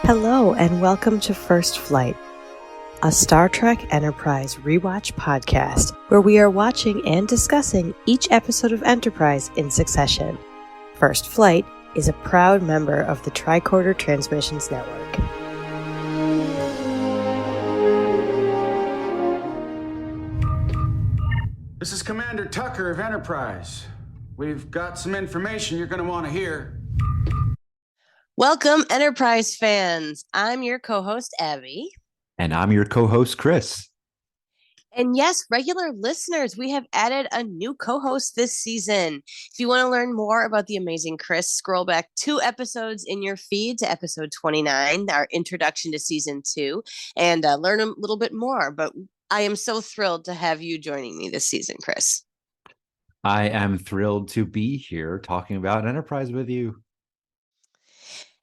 Hello and welcome to First Flight, a Star Trek Enterprise rewatch podcast where we are watching and discussing each episode of Enterprise in succession. First Flight is a proud member of the Tricorder Transmissions Network. This is Commander Tucker of Enterprise. We've got some information you're going to want to hear. Welcome, Enterprise fans. I'm your co-host, Abby. And I'm your co-host, Chris. And yes, regular listeners, we have added a new co-host this season. If you want to learn more about the amazing Chris, scroll back 2 episodes in your feed to episode 29, our introduction to season 2, and learn a little bit more. But I am so thrilled to have you joining me this season, Chris. I am thrilled to be here talking about Enterprise with you.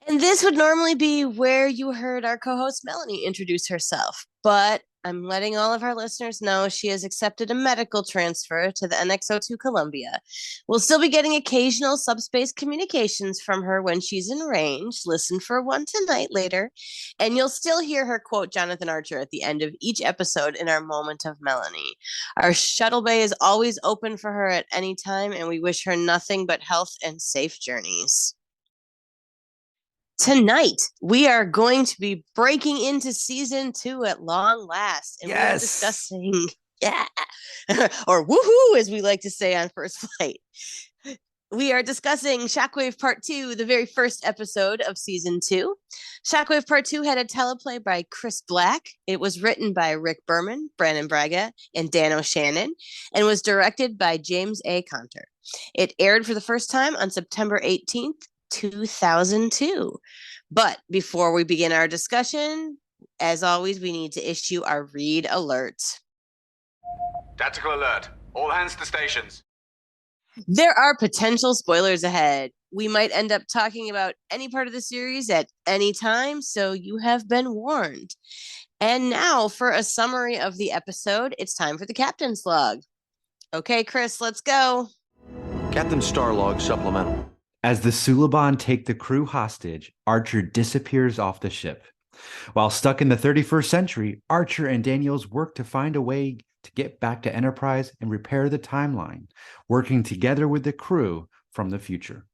And this would normally be where you heard our co-host Melanie introduce herself, but I'm letting all of our listeners know she has accepted a medical transfer to the NX-02 Columbia. We'll still be getting occasional subspace communications from her when she's in range. Listen for one tonight later. And you'll still hear her quote Jonathan Archer at the end of each episode in our Moment of Melanie. Our shuttle bay is always open for her at any time, and we wish her nothing but health and safe journeys. Tonight, we are going to be breaking into season 2 at long last. And yes. We're discussing, or woohoo, as we like to say on First Flight. We are discussing Shockwave Part 2, the very first episode of season 2. Shockwave Part 2 had a teleplay by Chris Black. It was written by Rick Berman, Brandon Braga, and Dan O'Shannon, and was directed by James A. Conter. It aired for the first time on September 18th, 2002. But before we begin our discussion, as always, we need to issue our read alert. Tactical alert. All hands to stations. There are potential spoilers ahead. We might end up talking about any part of the series at any time, so you have been warned. And now for a summary of the episode, it's time for the Captain's Log. Okay, Chris, let's go. Captain Starlog Supplemental. As the Suliban take the crew hostage, Archer disappears off the ship. While stuck in the 31st century, Archer and Daniels work to find a way to get back to Enterprise and repair the timeline, working together with the crew from the future.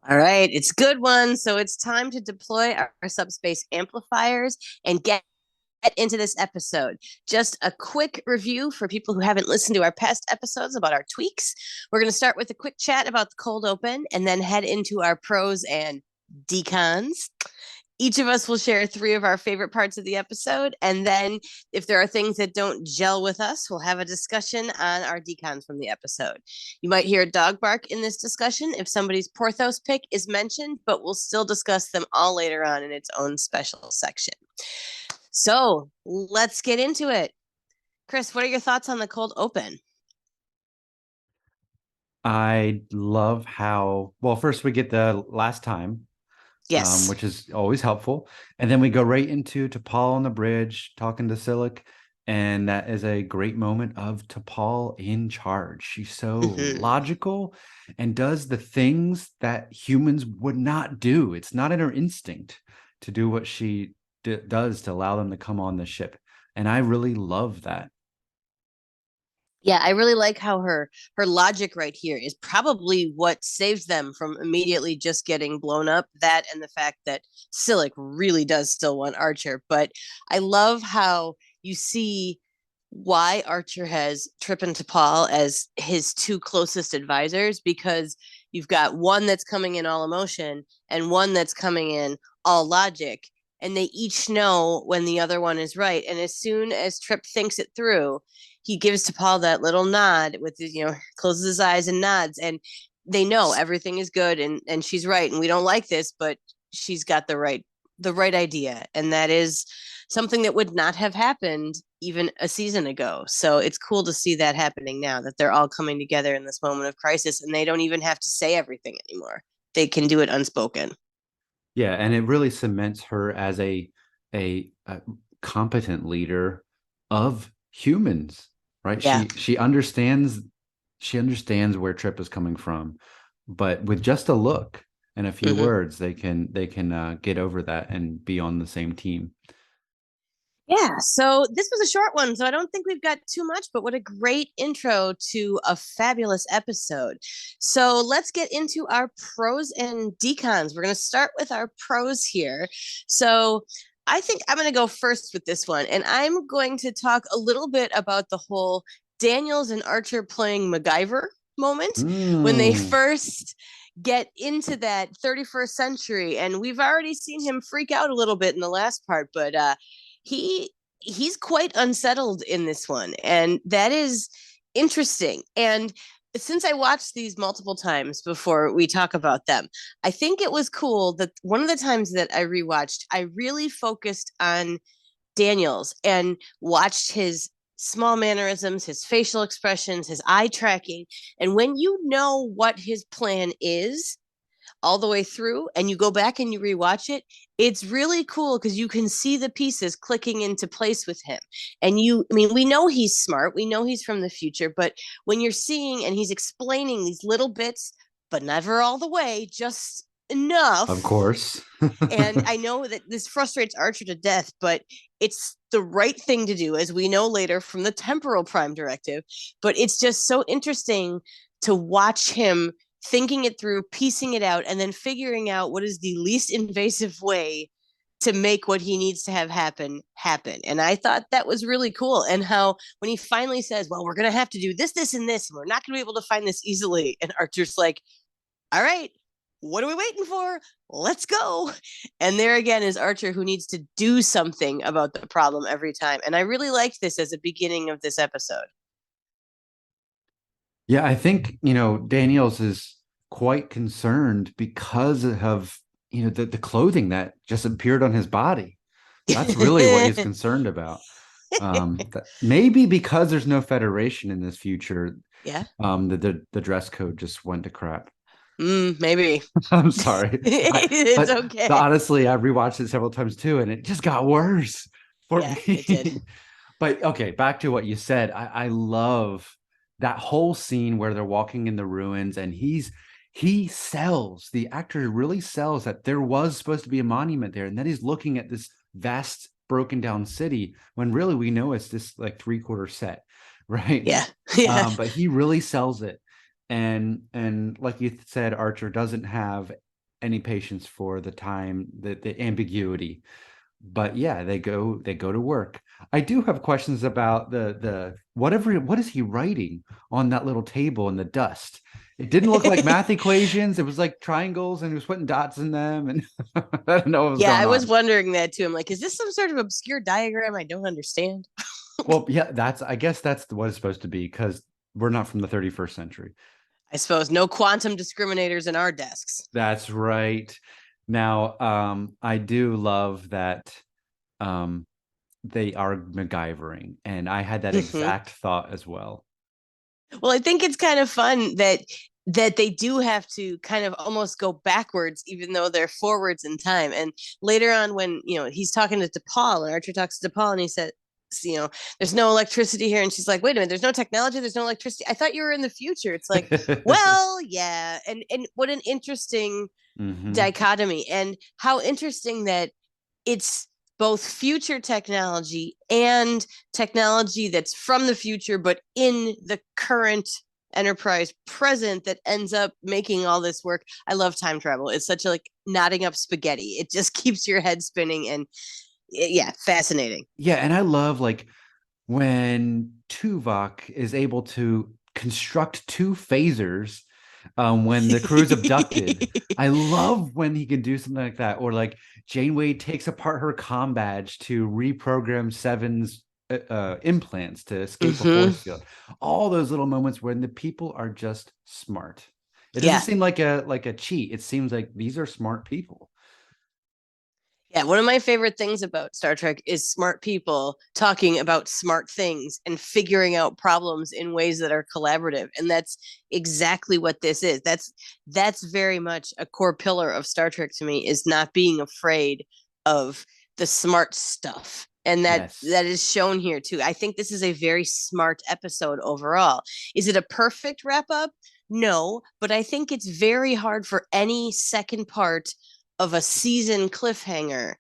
All right, it's good one. So it's time to deploy our subspace amplifiers and get into this episode. Just a quick review for people who haven't listened to our past episodes about our tweaks. We're going to start with a quick chat about the cold open and then head into our pros and decons. Each of us will share 3 of our favorite parts of the episode. And then if there are things that don't gel with us, we'll have a discussion on our decons from the episode. You might hear a dog bark in this discussion if somebody's Porthos Pick is mentioned, but we'll still discuss them all later on in its own special section. So let's get into it. Chris, what are your thoughts on the cold open? I love how, well, first we get the last time, yes, which is always helpful. And then we go right into T'Pol on the bridge, talking to Silik. And that is a great moment of T'Pol in charge. She's so logical and does the things that humans would not do. It's not in her instinct to do what she does to allow them to come on the ship, and I really love that. Yeah, I really like how her logic right here is probably what saves them from immediately just getting blown up. That and the fact that Silik really does still want Archer, but I love how you see why Archer has Trip and T'Pol as his 2 closest advisors, because you've got one that's coming in all emotion and one that's coming in all logic. And they each know when the other one is right. And as soon as Trip thinks it through, he gives T'Pol that little nod with his, closes his eyes and nods. And they know everything is good and she's right. And we don't like this, but she's got the right idea. And that is something that would not have happened even a season ago. So it's cool to see that happening now, that they're all coming together in this moment of crisis and they don't even have to say everything anymore. They can do it unspoken. Yeah, and it really cements her as a competent leader of humans, right? Yeah. She understands where Trip is coming from, but with just a look, and a few words, they can get over that and be on the same team. Yeah, so this was a short one, so I don't think we've got too much, but what a great intro to a fabulous episode. So let's get into our pros and decons. We're going to start with our pros here. So I think I'm going to go first with this one, and I'm going to talk a little bit about the whole Daniels and Archer playing MacGyver moment when they first get into that 31st century. And we've already seen him freak out a little bit in the last part, but he's quite unsettled in this one, and that is interesting. And since I watched these multiple times before we talk about them, I think it was cool that one of the times that I rewatched, I really focused on Daniels and watched his small mannerisms, his facial expressions, his eye tracking. And when you know what his plan is all the way through and you go back and you rewatch it, it's really cool because you can see the pieces clicking into place with him. And we know he's smart, we know he's from the future, but when you're seeing and he's explaining these little bits, but never all the way, just enough. Of course. And I know that this frustrates Archer to death, but it's the right thing to do, as we know later from the temporal prime directive. But it's just so interesting to watch him thinking it through, piecing it out, and then figuring out what is the least invasive way to make what he needs to have happen. And I thought that was really cool. And how when he finally says, well, we're going to have to do this, this, and this, and we're not going to be able to find this easily. And Archer's like, all right, what are we waiting for? Let's go. And there again is Archer, who needs to do something about the problem every time. And I really liked this as a beginning of this episode. Yeah, I think, Daniels is quite concerned because of, the clothing that just appeared on his body. That's really what he's concerned about. Maybe because there's no Federation in this future. Yeah. The dress code just went to crap. Maybe. I'm sorry. It's okay. Honestly, I rewatched it several times too, and it just got worse for me. It did. But okay, back to what you said. I love that whole scene where they're walking in the ruins, and the actor really sells that there was supposed to be a monument there, and then he's looking at this vast broken down city when really we know it's this like 3/4 set, right? Yeah. But he really sells it. And like you said, Archer doesn't have any patience for the time, the ambiguity. But yeah, they go to work. I do have questions about the what is he writing on that little table in the dust? It didn't look like math equations. It was like triangles, and he was putting dots in them. And I don't know what was going on. I was wondering that too. I'm like, is this some sort of obscure diagram I don't understand? Well, yeah, I guess that's what it's supposed to be, because we're not from the 31st century. I suppose no quantum discriminators in our desks. That's right. Now, I do love that they are MacGyvering, and I had that exact thought as well. Well, I think it's kind of fun that they do have to kind of almost go backwards, even though they're forwards in time. And later on, when he's talking to DePaul, and Archer talks to DePaul, and he said, there's no electricity here, and she's like, wait a minute, there's no technology, there's no electricity, I thought you were in the future. It's like, well, yeah. And what an interesting dichotomy, and how interesting that it's both future technology and technology that's from the future but in the current Enterprise present that ends up making all this work. I love time travel. It's such a like knotting up spaghetti. It just keeps your head spinning, and yeah, fascinating. Yeah, and I love like when Tuvok is able to construct two phasers when the crew's abducted. I love when he can do something like that. Or like Janeway takes apart her comm badge to reprogram Seven's implants to escape a force field. All those little moments when the people are just smart. It doesn't seem like a cheat. It seems like these are smart people. Yeah, one of my favorite things about Star Trek is smart people talking about smart things and figuring out problems in ways that are collaborative. And that's exactly what this is. That's very much a core pillar of Star Trek to me, is not being afraid of the smart stuff And that Yes. is shown here too. I think this is a very smart episode overall. Is it a perfect wrap up? No, but I think it's very hard for any second part of a season cliffhanger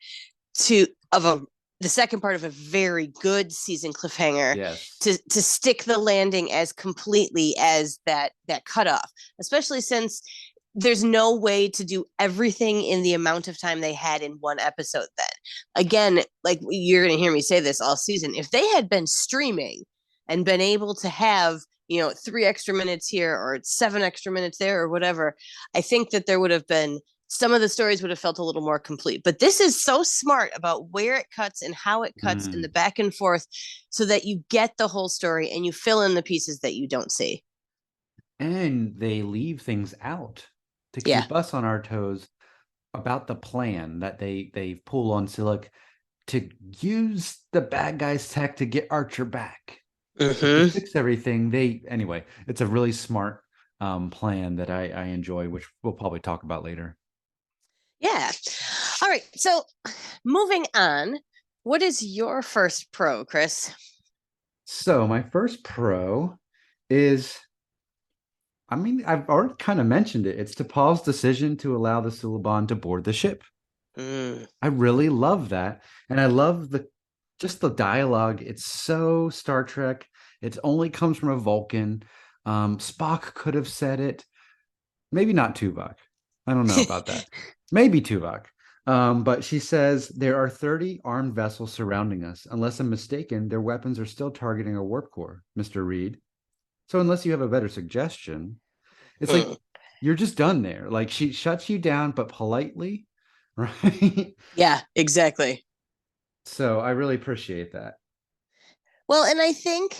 to of a the second part of a very good season cliffhanger Yes. to stick the landing as completely as that cutoff, especially since there's no way to do everything in the amount of time they had in one episode. Then again, like you're going to hear me say this all season, if they had been streaming and been able to have 3 extra minutes here or 7 extra minutes there or whatever, I think that there would have been some of the stories would have felt a little more complete. But this is so smart about where it cuts and how it cuts and the back and forth so that you get the whole story and you fill in the pieces that you don't see. And they leave things out to Yeah. keep us on our toes about the plan that they pull on Silik to use the bad guy's tech to get Archer back. To fix everything. Anyway, it's a really smart plan that I enjoy, which we'll probably talk about later. Yeah. All right. So moving on, what is your first pro, Chris? So my first pro is, I mean, I've already kind of mentioned it. It's T'Pol's decision to allow the Suliban to board the ship. I really love that. And I love just the dialogue. It's so Star Trek. It only comes from a Vulcan. Spock could have said it. Maybe not Tuvok. I don't know about that. Maybe Tuvok. But she says, there are 30 armed vessels surrounding us. Unless I'm mistaken, their weapons are still targeting our warp core, Mr. Reed. So unless you have a better suggestion, it's like you're just done there. Like she shuts you down, but politely, right? Yeah, exactly. So I really appreciate that. Well, and I think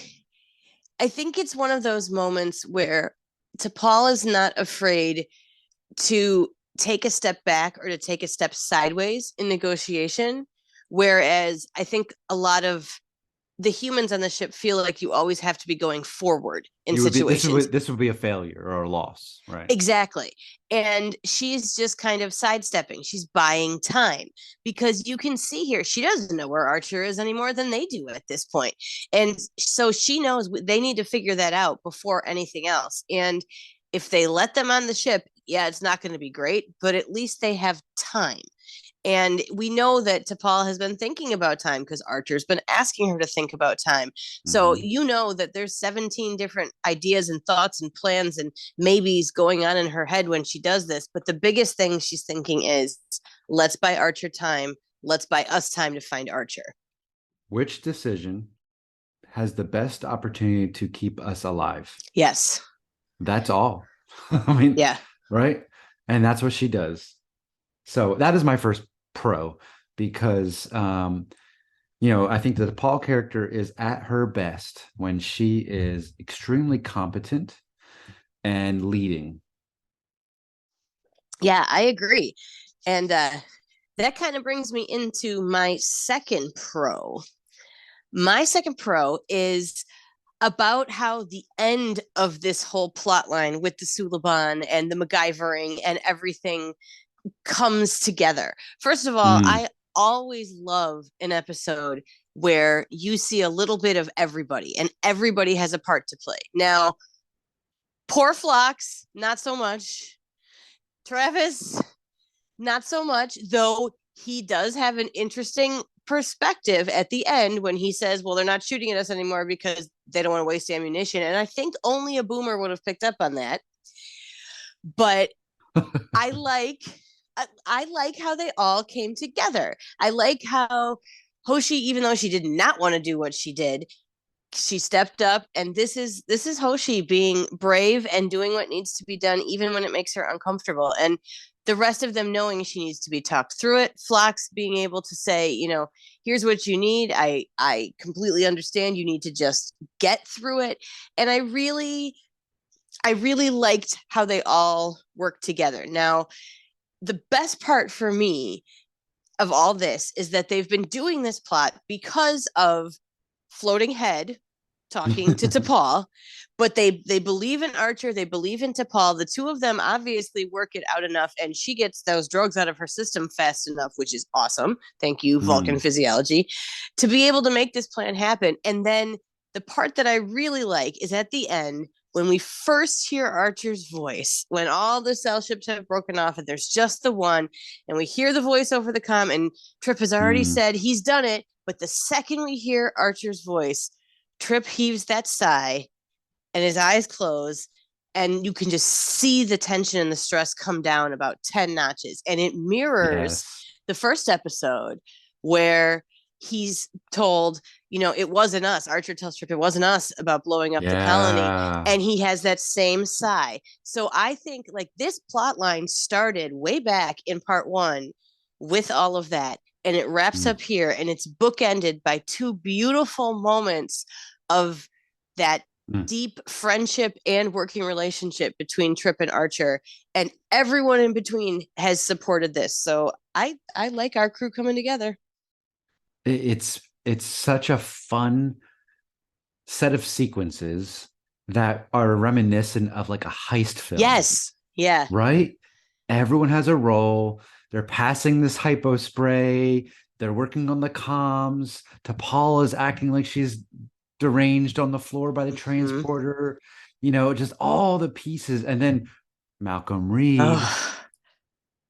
it's one of those moments where T'Pol is not afraid to take a step back or to take a step sideways in negotiation. Whereas I think a lot of the humans on the ship feel like you always have to be going forward in situations. This would be a failure or a loss, right? Exactly. And she's just kind of sidestepping. She's buying time because you can see here, she doesn't know where Archer is any more than they do at this point. And so she knows they need to figure that out before anything else. And if they let them on the ship, yeah, it's not going to be great, but at least they have time. And we know that T'Pol has been thinking about time because Archer's been asking her to think about time. So you know that there's 17 different ideas and thoughts and plans and maybes going on in her head when she does this. But the biggest thing she's thinking is, let's buy Archer time. Let's buy us time to find Archer. Which decision has the best opportunity to keep us alive? Yes. That's all. I mean, yeah. Right? And that's what she does. So that is my first pro because, I think that the Paul character is at her best when she is extremely competent and leading. Yeah, I agree. And that kind of brings me into my second pro. My second pro is about how the end of this whole plot line with the Suliban and the MacGyvering and everything comes together. First of all, I always love an episode where you see a little bit of everybody and everybody has a part to play. Now, poor Phlox, not so much. Travis, not so much, though he does have an interesting perspective at the end when he says, well, they're not shooting at us anymore because they don't want to waste ammunition. And I think only a boomer would have picked up on that. But I like how they all came together. I like how Hoshi, even though she did not want to do what she did, she stepped up, and this is Hoshi being brave and doing what needs to be done, even when it makes her uncomfortable. And the rest of them knowing she needs to be talked through it. Phlox being able to say, here's what you need. I completely understand. You need to just get through it. And I really liked how they all worked together. Now, the best part for me of all this is that they've been doing this plot because of Floating Head talking to T'Pol, but they believe in Archer, they believe in T'Pol. The two of them obviously work it out enough, and she gets those drugs out of her system fast enough, which is awesome. Thank you, Vulcan physiology, to be able to make this plan happen. And then the part that I really like is at the end when we first hear Archer's voice, when all the cell ships have broken off and there's just the one, and we hear the voice over the comm, and Trip has already said he's done it. But the second we hear Archer's voice, Trip heaves that sigh and his eyes close, and you can just see the tension and the stress come down about 10 notches. And it mirrors the first episode where he's told, it wasn't us. Archer tells Trip it wasn't us about blowing up the colony. And he has that same sigh. So I think like this plot line started way back in part 1 with all of that. And it wraps up here, and it's bookended by 2 beautiful moments of that deep friendship and working relationship between Trip and Archer, and everyone in between has supported this. So I like our crew coming together. It's such a fun set of sequences that are reminiscent of like a heist film. Yes. Yeah. Right? Everyone has a role. They're passing this hypo spray. They're working on the comms. T'Pol is acting like she's deranged on the floor by the transporter. Just all the pieces. And then Malcolm Reed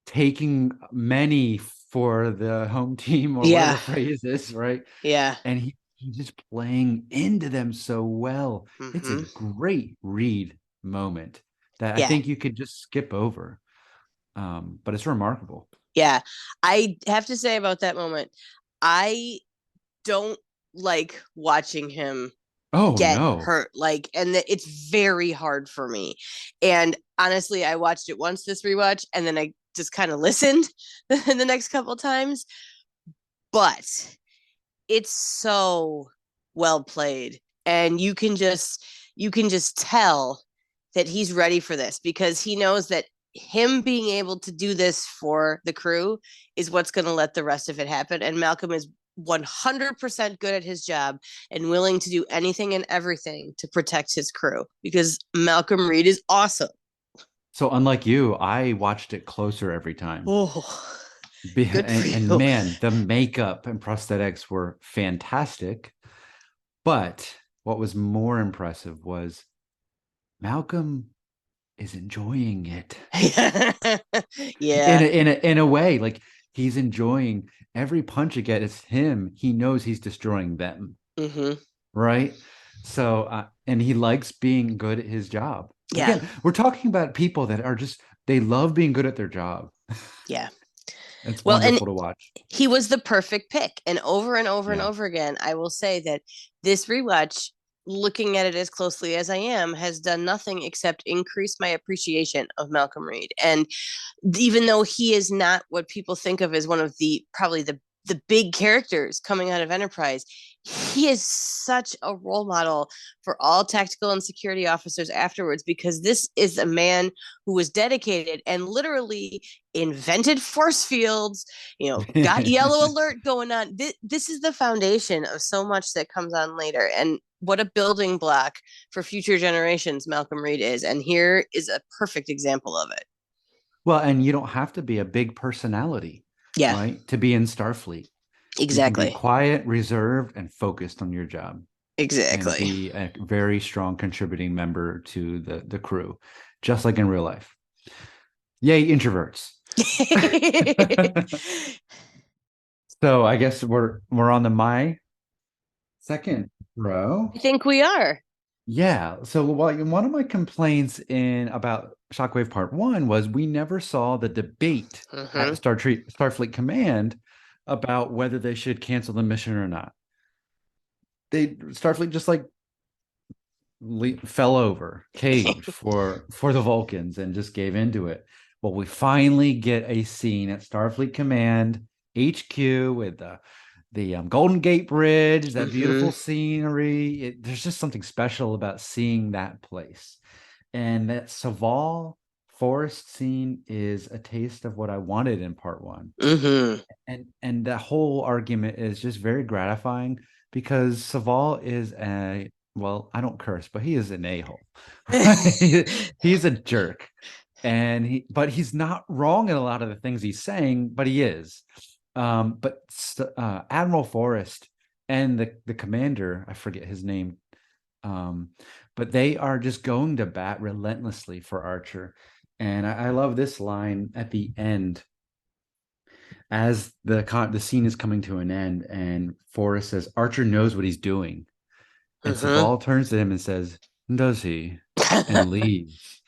taking many for the home team, or whatever phrase is, right? Yeah. And he's just playing into them so well. It's a great Reed moment that I think you could just skip over. But it's remarkable. Yeah. I have to say about that moment, I don't like watching him get hurt. And it's very hard for me. And honestly, I watched it once this rewatch, and then I just kind of listened the next couple times. But it's so well played. And you can just tell that he's ready for this, because he knows that him being able to do this for the crew is what's going to let the rest of it happen. And Malcolm is 100% good at his job and willing to do anything and everything to protect his crew, because Malcolm Reed is awesome. So unlike you, I watched it closer every time. Oh, and man, the makeup and prosthetics were fantastic. But what was more impressive was Malcolm is enjoying it. Yeah. In a way, like he's enjoying every punch he gets. It's him. He knows he's destroying them. Right. So, and he likes being good at his job. Yeah. Again, we're talking about people that are they love being good at their job. Yeah. It's wonderful to watch. He was the perfect pick. And over and over and over again, I will say that this rewatch, looking at it as closely as I am, has done nothing except increase my appreciation of Malcolm Reed. And even though he is not what people think of as one of probably the big characters coming out of Enterprise, he is such a role model for all tactical and security officers afterwards, because this is a man who was dedicated and literally invented force fields, got yellow alert going on. This is the foundation of so much that comes on later. And what a building block for future generations Malcolm Reed is. And here is a perfect example of it. Well, and you don't have to be a big personality, right, to be in Starfleet. Exactly. You can be quiet, reserved, and focused on your job. Exactly. And be a very strong contributing member to the crew, just like in real life. Yay, introverts. So I guess we're on my second row. I think we are. Yeah. So one of my complaints about Shockwave Part 1 was we never saw the debate at Starfleet Command about whether they should cancel the mission or not. Starfleet just fell over, caved for the Vulcans and just gave into it. Well, we finally get a scene at Starfleet Command HQ with the Golden Gate Bridge, that beautiful scenery. There's just something special about seeing that place. And that Saval forest scene is a taste of what I wanted in Part 1. And the whole argument is just very gratifying, because Saval is a well, I don't curse, but he is an a-hole. He's a jerk. And but he's not wrong in a lot of the things he's saying, but he is. But Admiral Forrest and the commander, I forget his name, but they are just going to bat relentlessly for Archer. And I love this line at the end as the scene is coming to an end, and Forrest says, "Archer knows what he's doing," and Saval turns to him and says, "Does he?" and leaves.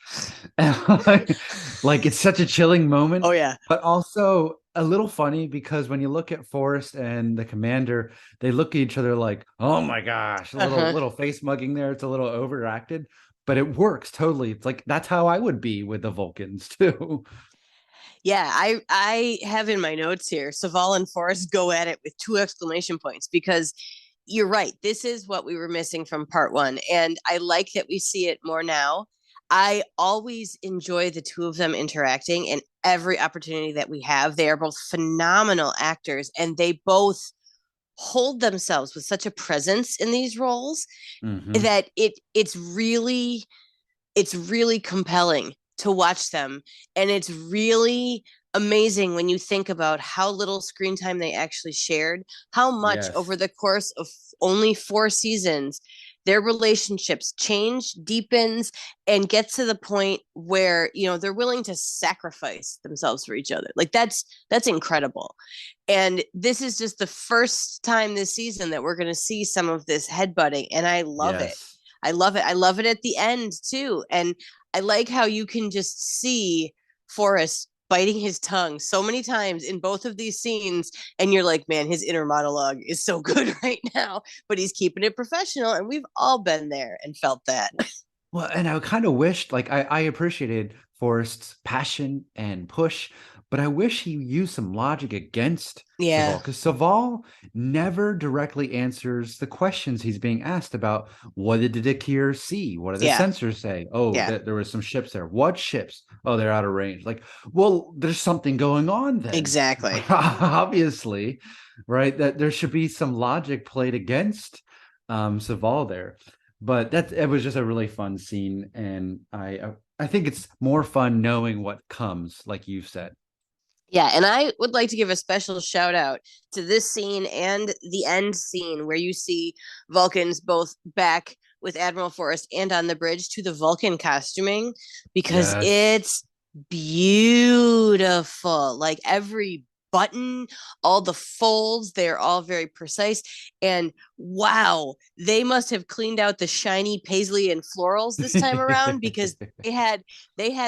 Like it's such a chilling moment. Oh yeah. But also a little funny because when you look at Forrest and the commander, they look at each other like, "Oh my gosh," a little face mugging there. It's a little overacted, but it works totally. It's like that's how I would be with the Vulcans too. Yeah, I have in my notes here, Saval and Forrest go at it with 2 exclamation points, because you're right. This is what we were missing from part 1. And I like that we see it more now. I always enjoy the 2 of them interacting, and every opportunity that we have. They are both phenomenal actors, and they both hold themselves with such a presence in these roles that it's really compelling to watch them. And it's really amazing when you think about how little screen time they actually shared, how much Yes. over the course of only 4 seasons their relationships change, deepens, and get to the point where, they're willing to sacrifice themselves for each other. Like that's incredible. And this is just the first time this season that we're going to see some of this headbutting, and I love it. Yes. I love it. I love it at the end too. And I like how you can just see Forrest biting his tongue so many times in both of these scenes. And you're like, man, his inner monologue is so good right now, but he's keeping it professional. And we've all been there and felt that. Well, and I kind of wished, like, I appreciated Forrest's passion and push, but I wish he used some logic against Saval, Yeah. because Saval never directly answers the questions he's being asked about. What did the Dickier see? What do the Yeah. sensors say? Oh, Yeah. there was some ships there. What ships? Oh, they're out of range. Like, well, there's something going on then. Exactly. Obviously, right? That there should be some logic played against Saval there. But it was just a really fun scene, and I think it's more fun knowing what comes, like you said. Yeah, and I would like to give a special shout out to this scene and the end scene where you see Vulcans both back with Admiral Forrest and on the bridge, to the Vulcan costuming, because Yes. it's beautiful. Like every button, all the folds, they're all very precise. And wow, they must have cleaned out the shiny paisley and florals this time around, because they had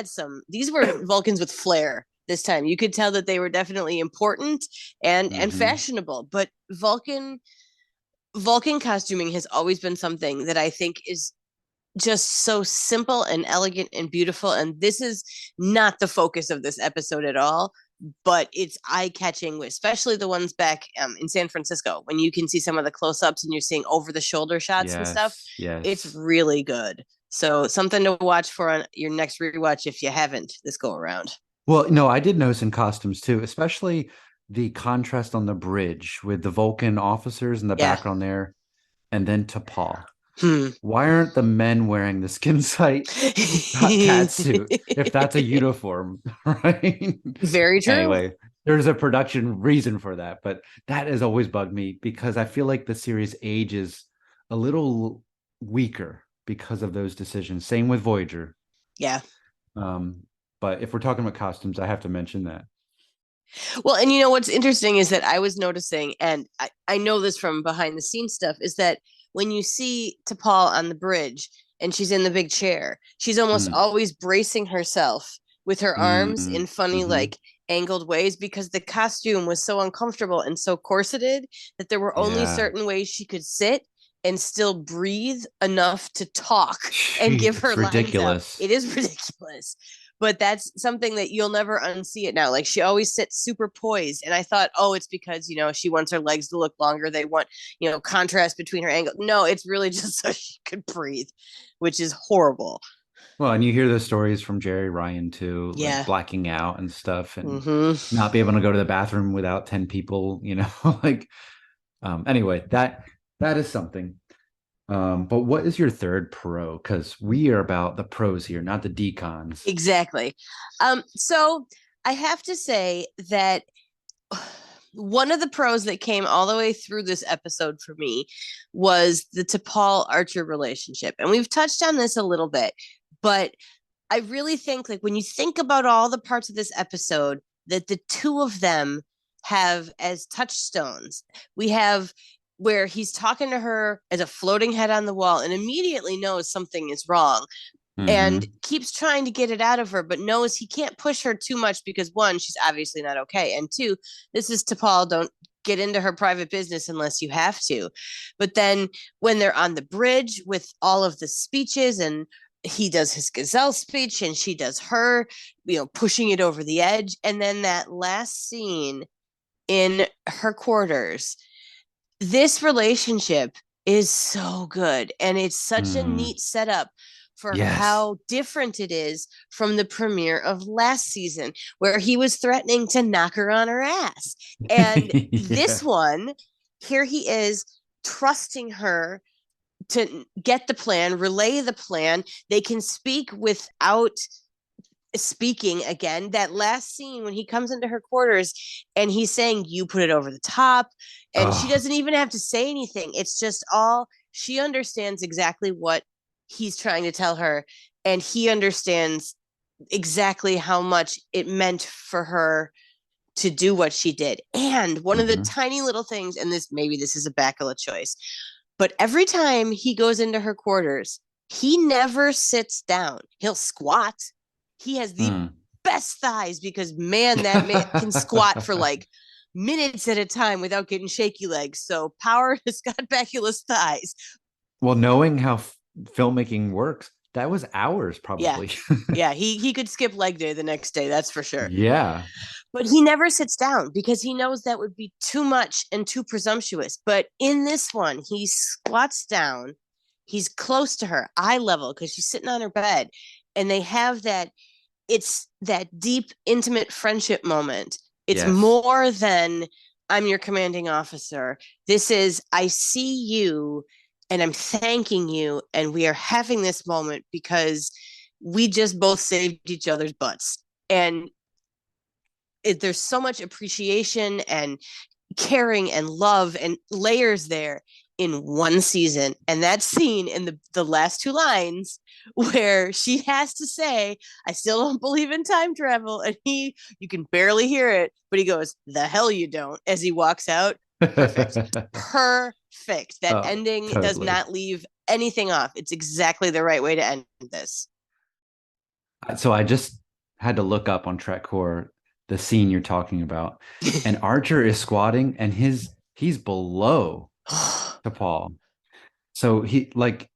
some, these were Vulcans with flair this time. You could tell that they were definitely important and fashionable. But Vulcan costuming has always been something that I think is just so simple and elegant and beautiful. And this is not the focus of this episode at all, but it's eye-catching, especially the ones back in San Francisco, when you can see some of the close-ups and you're seeing over-the-shoulder shots and stuff. Yes. It's really good. So something to watch for on your next rewatch if you haven't this go around. Well, no, I did notice in costumes too, especially the contrast on the bridge with the Vulcan officers in the background there, and then T'Pol. Why aren't the men wearing the skin sight cat suit if that's a uniform, right? Very true. Anyway, there's a production reason for that, but that has always bugged me because I feel like the series ages a little weaker because of those decisions. Same with Voyager. Yeah. But if we're talking about costumes, I have to mention that. Well, and what's interesting is that I was noticing, and I know this from behind the scenes stuff, is that when you see T'Pol on the bridge and she's in the big chair, she's almost always bracing herself with her arms in funny, like angled ways, because the costume was so uncomfortable and so corseted that there were only certain ways she could sit and still breathe enough to talk and give her lines ridiculous. Out. It is ridiculous. But that's something that you'll never unsee it now. Like she always sits super poised. And I thought, oh, it's because, she wants her legs to look longer. They want, contrast between her angle. No, it's really just so she could breathe, which is horrible. Well, and you hear the stories from Jerry Ryan too, like blacking out and stuff, and not be able to go to the bathroom without 10 people, like, anyway, that is something. But what is your third pro? Because we are about the pros here, not the decons. Exactly. So I have to say that one of the pros that came all the way through this episode for me was the T'Pol Archer relationship. And we've touched on this a little bit, but I really think like when you think about all the parts of this episode that the two of them have as touchstones, we have where he's talking to her as a floating head on the wall and immediately knows something is wrong and Mm-hmm. keeps trying to get it out of her, but knows he can't push her too much because one, she's obviously not okay. And two, this is T'Pol. Don't get into her private business unless you have to. But then when they're on the bridge with all of the speeches and he does his gazelle speech and she does her, pushing it over the edge. And then that last scene in her quarters, this relationship is so good. And it's such a Mm. neat setup for Yes. how different it is from the premiere of last season, where he was threatening to knock her on her ass. And Yeah. this one, here he is trusting her to get the plan, relay the plan. They can speak without speaking again. That last scene when he comes into her quarters and he's saying, "You put it over the top," and she Oh. doesn't even have to say anything. It's just all she understands exactly what he's trying to tell her, and he understands exactly how much it meant for her to do what she did. And one of the Mm-hmm. tiny little things, and this is a Bacula choice, but every time he goes into her quarters, he never sits down. He'll squat. He has the Mm. best thighs because, man, that man can squat for like minutes at a time without getting shaky legs. So power to Scott Bakula's thighs. Well, knowing how filmmaking works, that was hours Yeah. probably. Yeah, he could skip leg day the next day, that's for sure. Yeah. But he never sits down because he knows that would be too much and too presumptuous. But in this one, he squats down. He's close to her, eye level, because she's sitting on her bed. And they have that, it's that deep, intimate friendship moment. It's Yes. more than I'm your commanding officer. This is, I see you and I'm thanking you. And we are having this moment because we just both saved each other's butts. And there's so much appreciation and caring and love and layers there in one season. And that scene in the last two lines where she has to say, "I still don't believe in time travel." And you can barely hear it, but he goes, "The hell you don't," as he walks out. Perfect. Perfect. That Oh, ending does totally. not leave anything off. It's exactly the right way to end this. So I just had to look up on Trekcore the scene you're talking about, and Archer is squatting, and he's below to Paul. So he like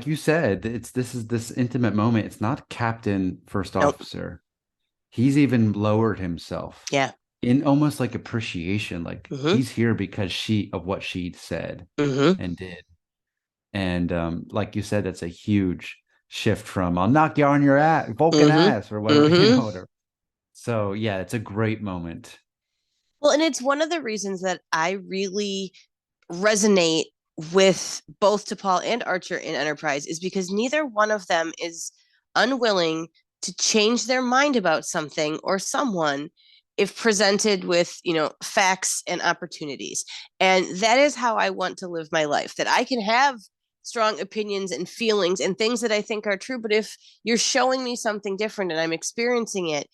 you said, this is this intimate moment. It's not Captain First Nope. Officer. He's even lowered himself Yeah. in almost like appreciation. Like Mm-hmm. he's here because she of what she said Mm-hmm. and did. And like you said, that's a huge shift from "I'll knock you on your ass, Vulcan Mm-hmm. ass," or whatever, Mm-hmm. whatever. So yeah, it's a great moment. Well, and it's one of the reasons that I really resonate with both T'Pol and Archer in Enterprise is because neither one of them is unwilling to change their mind about something or someone if presented with, facts and opportunities. And that is how I want to live my life, that I can have strong opinions and feelings and things that I think are true, but if you're showing me something different and I'm experiencing it,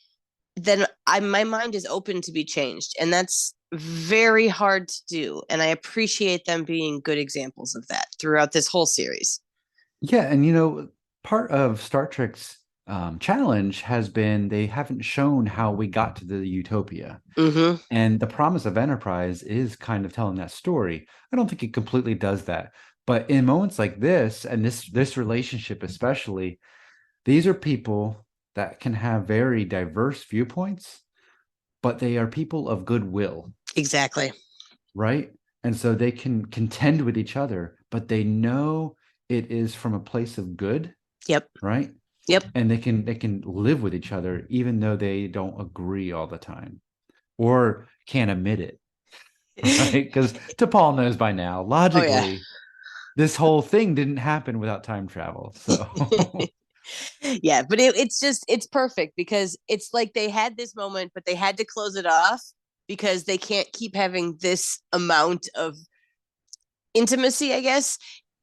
then my mind is open to be changed, and that's very hard to do. And I appreciate them being good examples of that throughout this whole series. Yeah, and part of Star Trek's challenge has been they haven't shown how we got to the utopia. Mm-hmm. And the promise of Enterprise is kind of telling that story. I don't think it completely does that. But in moments like this, and this relationship especially, these are people that can have very diverse viewpoints, but they are people of goodwill, Exactly. right? And so they can contend with each other, but they know it is from a place of good, Yep. right? Yep. And they can live with each other even though they don't agree all the time or can't admit it, right? Because T'Pol knows by now, Oh yeah. logically, this whole thing didn't happen without time travel. So Yeah, but it's perfect because it's like they had this moment, but they had to close it off because they can't keep having this amount of intimacy, I guess,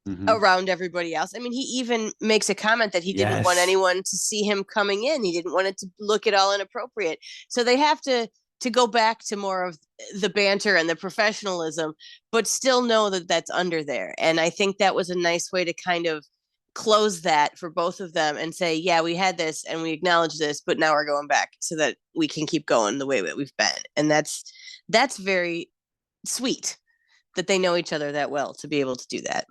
Mhm. around everybody else. I mean, he even makes a comment that he didn't want Yes. anyone to see him coming in. He didn't want it to look at all inappropriate. So they have to go back to more of the banter and the professionalism, but still know that that's under there. And I think that was a nice way to kind of close that for both of them and say, yeah, we had this and we acknowledge this, but now we're going back so that we can keep going the way that we've been. And that's very sweet that they know each other that well to be able to do that.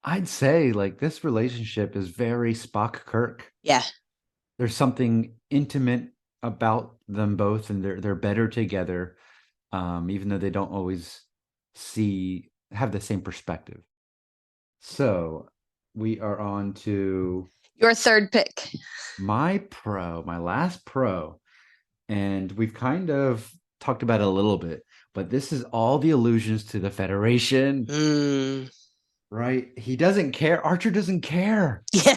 I'd say like this relationship is very Spock Kirk. Yeah. There's something intimate about them both, and they're better together, even though they don't always have the same perspective. So we are on to Your third pick. my last pro, and we've kind of talked about it a little bit, but this is all the allusions to the Federation. Mm. Right? He doesn't care. Archer doesn't care. Yeah.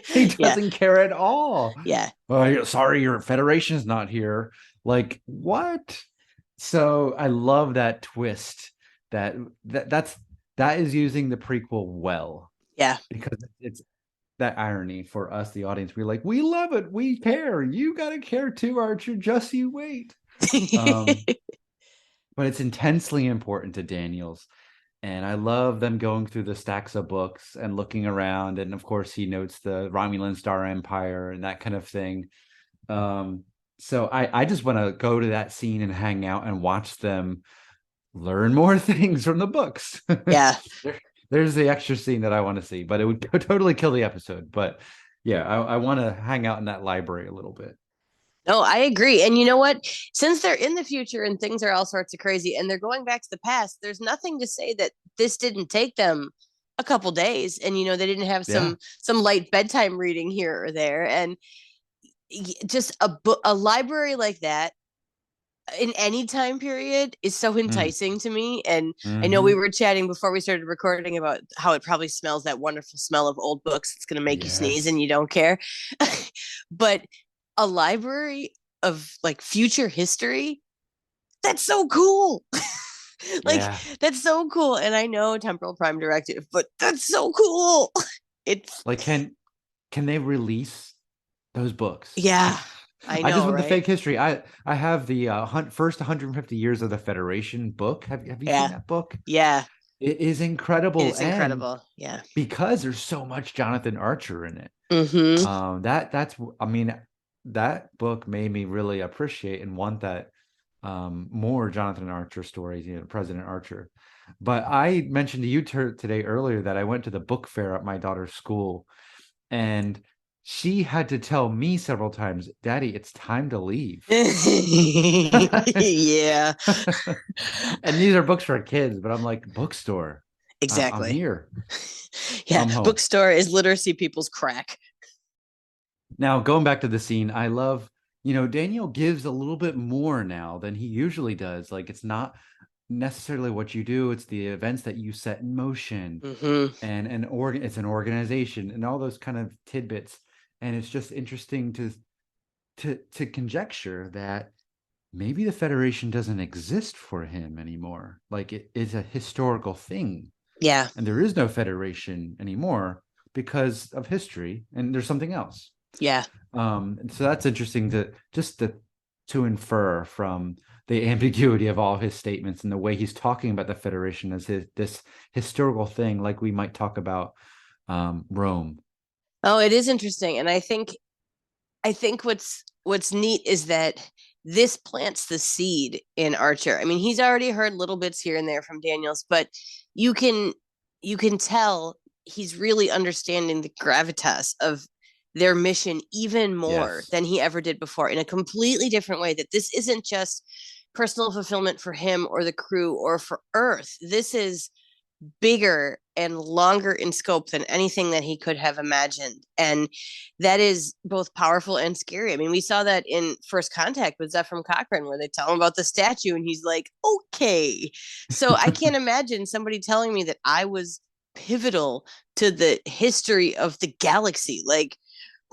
He Yeah. doesn't care at all. Yeah. Oh, sorry, your Federation's not here. Like, what? So I love that twist. That is using the prequel well. Yeah. Because it's that irony for us, the audience. We're like, we love it. We care. You gotta care too, Archer. Just you wait. But it's intensely important to Daniels. And I love them going through the stacks of books and looking around. And of course, he notes the Romulan Star Empire and that kind of thing. So I just want to go to that scene and hang out and watch them learn more things from the books. Yeah. There's the extra scene that I want to see, but it would totally kill the episode. But yeah, I want to hang out in that library a little bit. No, I agree. And you know what? Since they're in the future and things are all sorts of crazy and they're going back to the past, there's nothing to say that this didn't take them a couple days. And they didn't have Yeah. some light bedtime reading here or there. And just a library like that in any time period is so enticing to me. And I know we were chatting before we started recording about how it probably smells that wonderful smell of old books. It's going to make you sneeze and Yes. you don't care. But a library of like future history, that's so cool. Like, Yeah. that's so cool. And I know temporal prime directive, but that's so cool. It's Like, can they release those books? yeah, I I just know, want the right? fake history. I have the first 150 years of the Federation book. Have you Yeah. seen that book? Yeah. It is incredible. It's incredible. Yeah. Because there's so much Jonathan Archer in it. Mm-hmm. That's I mean, that book made me really appreciate and want that more Jonathan Archer stories, President Archer. But I mentioned to you today earlier that I went to the book fair at my daughter's school, and she had to tell me several times, Daddy, it's time to leave. Yeah. And these are books for kids, but I'm like, bookstore. I'm Exactly. here. Yeah. I'm home. Bookstore is literacy people's crack. Now, going back to the scene, I love, Daniel gives a little bit more now than he usually does. Like, it's not necessarily what you do, it's the events that you set in motion. Mm-hmm. And it's an organization and all those kind of tidbits. And it's just interesting to conjecture that maybe the Federation doesn't exist for him anymore. Like, it is a historical thing. Yeah. And there is no Federation anymore because of history, and there's something else. Yeah. So that's interesting to infer from the ambiguity of all of his statements and the way he's talking about the Federation as this historical thing, like we might talk about Rome. Oh, it is interesting. And I think what's neat is that this plants the seed in Archer. I mean, he's already heard little bits here and there from Daniels, but you can tell he's really understanding the gravitas of their mission even more than he ever did before, in a completely different way, that this isn't just personal fulfillment for him or the crew or for Earth. This is bigger and longer in scope than anything that he could have imagined. And that is both powerful and scary. I mean, we saw that in First Contact with Zephram Cochrane, where they tell him about the statue and he's like, okay. So I can't imagine somebody telling me that I was pivotal to the history of the galaxy. Like,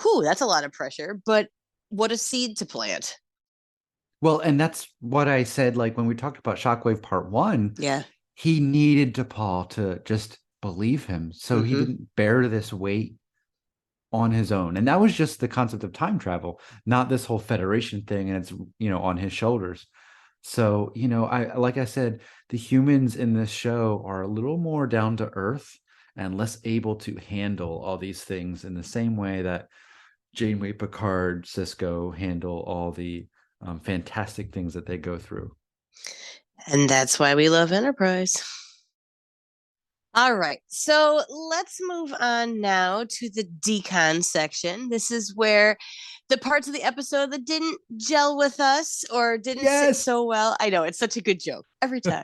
whew, that's a lot of pressure, but what a seed to plant. Well, and that's what I said, like when we talked about Shockwave Part 1, Yeah. he needed T'Pol to just believe him. So he didn't bear this weight on his own. And that was just the concept of time travel, not this whole Federation thing. And it's, on his shoulders. So, like I said, the humans in this show are a little more down to earth and less able to handle all these things in the same way that Janeway, Picard, Cisco handle all the fantastic things that they go through. And that's why we love Enterprise. All right, so let's move on now to the decon section. This is where the parts of the episode that didn't gel with us or didn't sit so well. I know, it's such a good joke every time.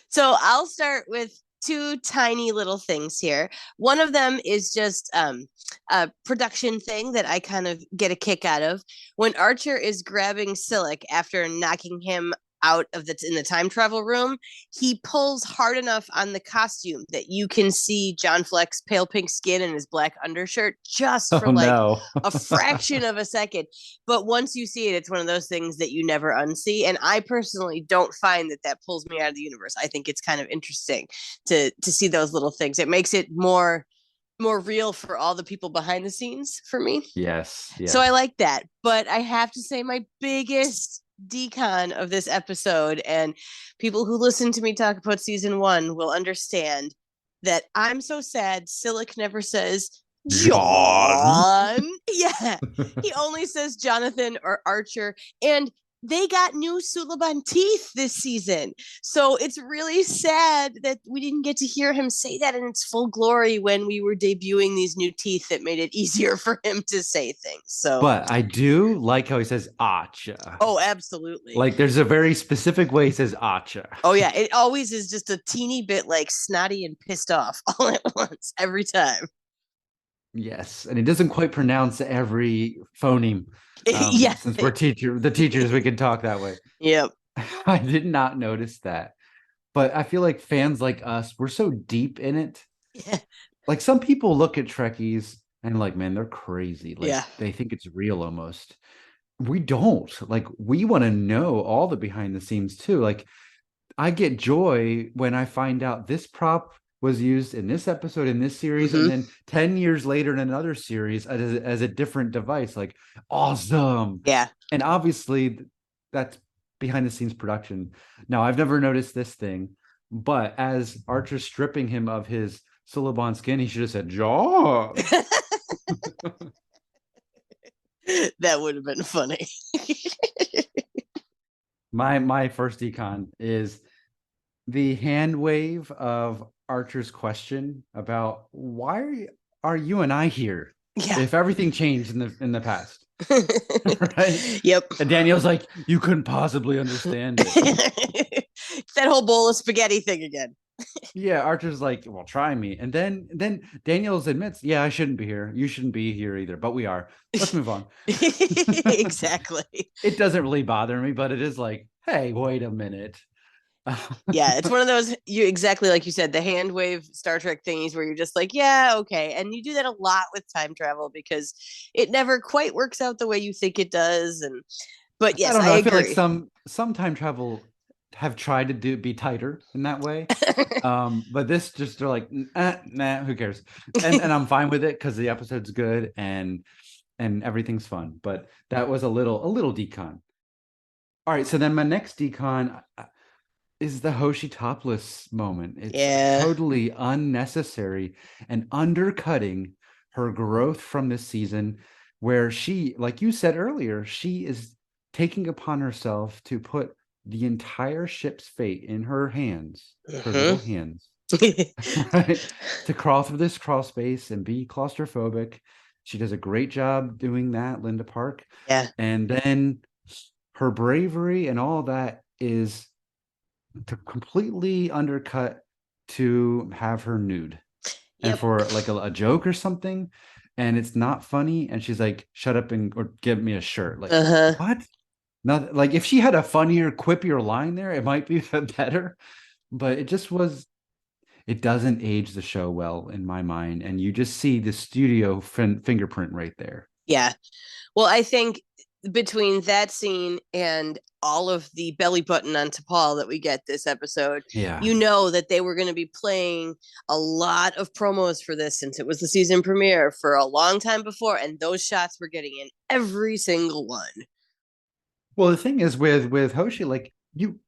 So I'll start with two tiny little things here. One of them is just a production thing that I kind of get a kick out of. When Archer is grabbing Silik after knocking him out of in the time travel room, he pulls hard enough on the costume that you can see John Fleck's pale pink skin and his black undershirt just for a fraction of a second. But once you see it, it's one of those things that you never unsee. And I personally don't find that pulls me out of the universe. I think it's kind of interesting to see those little things. It makes it more real for all the people behind the scenes for me. Yes. So I like that. But I have to say my biggest decon of this episode, and people who listen to me talk about season 1 will understand that I'm so sad Silik never says John. Yeah. He only says Jonathan or Archer, and they got new Suliban teeth this season. So it's really sad that we didn't get to hear him say that in its full glory when we were debuting these new teeth that made it easier for him to say things. So, but I do like how he says Acha. Oh, absolutely. Like there's a very specific way he says Acha. Oh, yeah. It always is just a teeny bit like snotty and pissed off all at once every time. Yes, and he doesn't quite pronounce every phoneme. Yeah. Since we're the teachers, we can talk that way. Yep. I did not notice that. But I feel like fans like us, we're so deep in it. Yeah. Like some people look at Trekkies and like, man, they're crazy. Like they think it's real almost. We don't. Like we want to know all the behind the scenes too. Like I get joy when I find out this prop was used in this episode in this series, and then 10 years later in another series as a different device. Like awesome. Yeah. And obviously that's behind the scenes production. Now I've never noticed this thing, but as Archer's stripping him of his Suliban skin, he should have said Jaw. That would have been funny. My first decon is the hand wave of Archer's question about why are you and I here? Yeah. If everything changed in the past. Right? Yep. And Daniel's like, you couldn't possibly understand it. That whole bowl of spaghetti thing again. Yeah, Archer's like, well, try me. And then Daniels admits, yeah, I shouldn't be here. You shouldn't be here either, but we are. Let's move on. Exactly. It doesn't really bother me, but it is like, hey, wait a minute. Yeah, it's one of those, you exactly like you said, the hand wave Star Trek thingies where you're just like, yeah, okay. And you do that a lot with time travel because it never quite works out the way you think it does. But yes, I feel agree. like some time travel have tried to be tighter in that way. But this just they're like, nah, who cares? And I'm fine with it because the episode's good and everything's fun. But that was a little decon. All right, so then my next decon is the Hoshi topless moment. It's totally unnecessary and undercutting her growth from this season, where she, like you said earlier, she is taking upon herself to put the entire ship's fate in her hands, her little hands, right? To crawl through this crawl space and be claustrophobic. She does a great job doing that, Linda Park. Yeah. And then her bravery and all that is to completely undercut to have her nude and Yep. for like a joke or something, and it's not funny, and she's like, shut up and or give me a shirt. Like, Uh-huh. what? Not like if she had a funnier, quippier line there, it might be better. But it doesn't age the show well in my mind. And you just see the studio fingerprint right there. Yeah. Well, I think between that scene and all of the belly button on T'Pol that we get this episode, Yeah. you know that they were going to be playing a lot of promos for this since it was the season premiere for a long time before, and those shots were getting in every single one. Well, the thing is with Hoshi, like you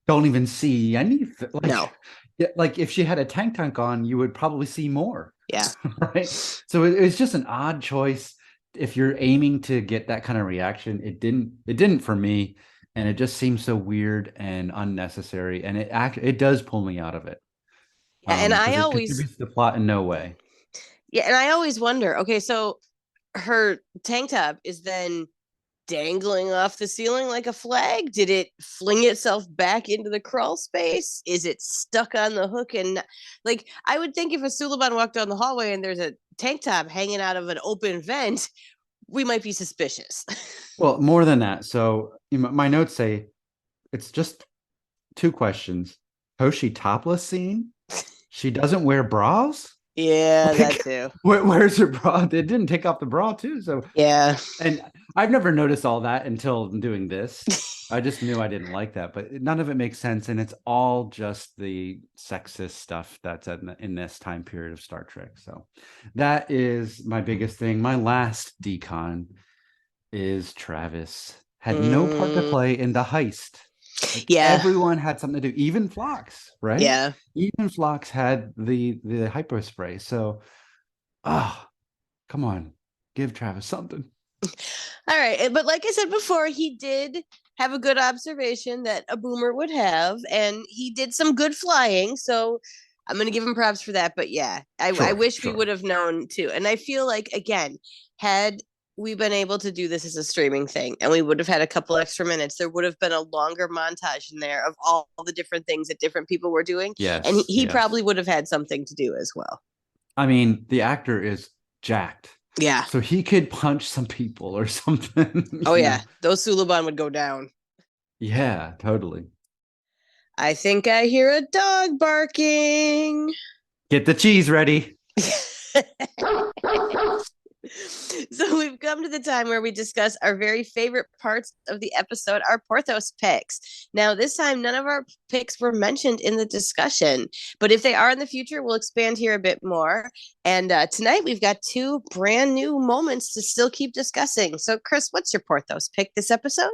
don't even see anything. Like, No. yeah, like if she had a tank on, you would probably see more. Yeah. Right. So it's just an odd choice. If you're aiming to get that kind of reaction, it didn't for me, and it just seems so weird and unnecessary, and it does pull me out of it. Yeah, and I Because it always contributes to the plot in no way. yeah, and I always wonder, okay, so her tank top is then dangling off the ceiling like a flag? Did it fling itself back into the crawl space? Is it stuck on the hook? And like, I would think if a Suliban walked down the hallway and there's a tank top hanging out of an open vent, we might be suspicious. Well, more than that. So my notes say it's just two questions. Hoshi topless scene? She doesn't wear bras? Yeah, that Like, too. where's her bra? They didn't take off the bra too. So Yeah. and I've never noticed all that until doing this. I just knew I didn't like that, but none of it makes sense, and it's all just the sexist stuff that's in this time period of Star Trek. So that is my biggest thing. My last decon is Travis had no part to play in the heist. Like, Yeah. everyone had something to do, even Phlox, right? Yeah. Even Phlox had the hypo spray. So, come on, give Travis something. All right. But like I said before, he did have a good observation that a boomer would have, and he did some good flying. So I'm going to give him props for that. But yeah, I wish we would have known too. And I feel like, again, had we been able to do this as a streaming thing and we would have had a couple extra minutes, there would have been a longer montage in there of all the different things that different people were doing. Yes. And he yes. probably would have had something to do as well. I mean, the actor is jacked. Yeah. So he could punch some people or something. Oh, yeah. Those Suliban would go down. Yeah, totally. I think I hear a dog barking. Get the cheese ready. So we've come to the time where we discuss our very favorite parts of the episode, our Porthos picks. Now, this time, none of our picks were mentioned in the discussion, but if they are in the future, we'll expand here a bit more. And tonight, we've got two brand new moments to still keep discussing. So, Chris, what's your Porthos pick this episode?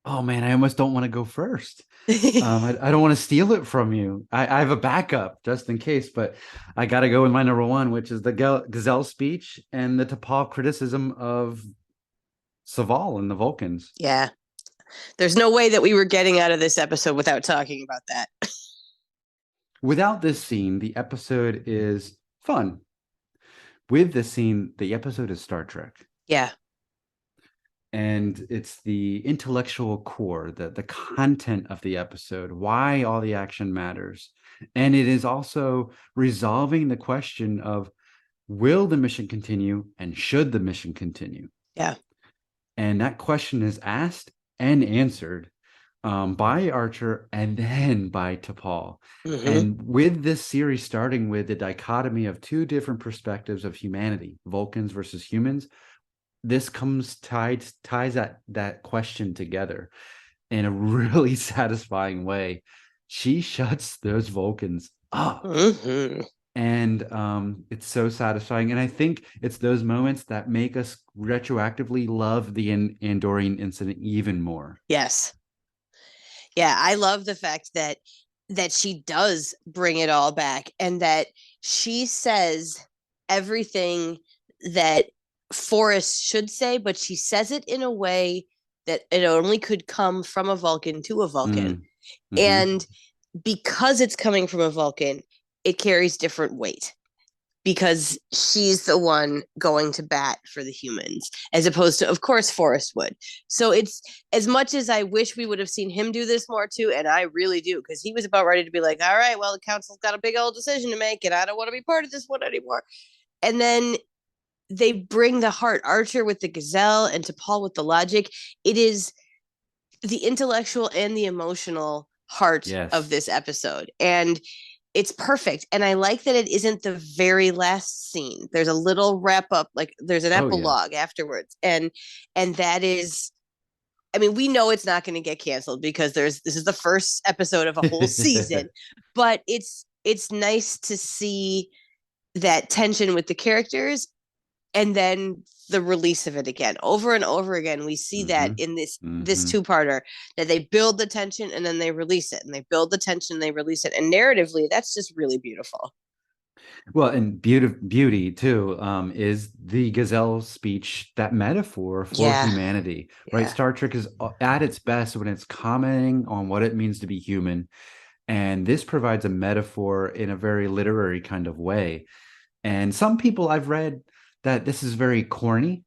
Oh, man, I almost don't want to go first. I don't want to steal it from you. I have a backup just in case, but I got to go with my number one, which is the Gazelle speech and the T'Pol criticism of Saval and the Vulcans. Yeah. There's no way that we were getting out of this episode without talking about that. Without this scene, the episode is fun. With this scene, the episode is Star Trek. Yeah. And it's the intellectual core, the content of the episode, why all the action matters. And it is also resolving the question of, will the mission continue and should the mission continue? Yeah. And that question is asked and answered by Archer and then by T'Pol. Mm-hmm. And with this series starting with the dichotomy of two different perspectives of humanity, Vulcans versus humans, this ties that question together in a really satisfying way. She shuts those Vulcans up. Mm-hmm. And it's so satisfying. And I think it's those moments that make us retroactively love the Andorian incident even more. Yes. Yeah, I love the fact that she does bring it all back, and that she says everything that Forrest should say, but she says it in a way that it only could come from a Vulcan to a Vulcan. Mm-hmm. And because it's coming from a Vulcan, it carries different weight. because she's the one going to bat for the humans, as opposed to, of course, Forrest would. So it's, as much as I wish we would have seen him do this more too, and I really do, because he was about ready to be like, all right, well, the council's got a big old decision to make, and I don't want to be part of this one anymore. And then they bring the heart, Archer with the gazelle and T'Pol with the logic. It is the intellectual and the emotional heart of Yes. this episode. And it's perfect. And I like that it isn't the very last scene. There's a little wrap up, like there's an Oh yeah. epilogue afterwards. And that is, I mean, we know it's not going to get canceled because this is the first episode of a whole season, but it's nice to see that tension with the characters, and then the release of it again over and over again. We see that in this two-parter, that they build the tension and then they release it, and they build the tension and they release it, and narratively that's just really beautiful. Well, and beauty too, is the gazelle speech, that metaphor for Yeah. humanity, right? Star Trek is at its best when it's commenting on what it means to be human, and this provides a metaphor in a very literary kind of way. And some people, I've read that this is very corny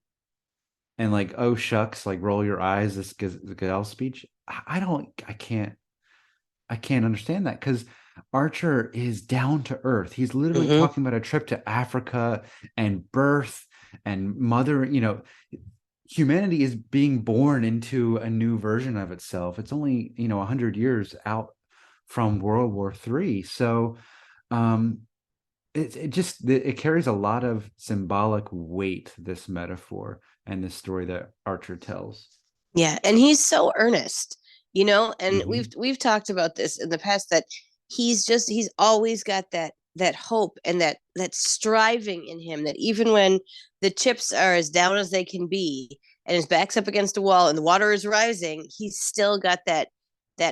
and like, oh shucks, like roll your eyes, this gazelle speech. I can't understand that, because Archer is down to earth. He's literally talking about a trip to Africa and birth and mother, humanity is being born into a new version of itself. It's only, 100 years out from World War III. So it carries a lot of symbolic weight, this metaphor and this story that Archer tells. Yeah, and he's so earnest, and Mhm. we've talked about this in the past, that he's always got that hope and that striving in him, that even when the chips are as down as they can be and his back's up against a wall and the water is rising, he's still got that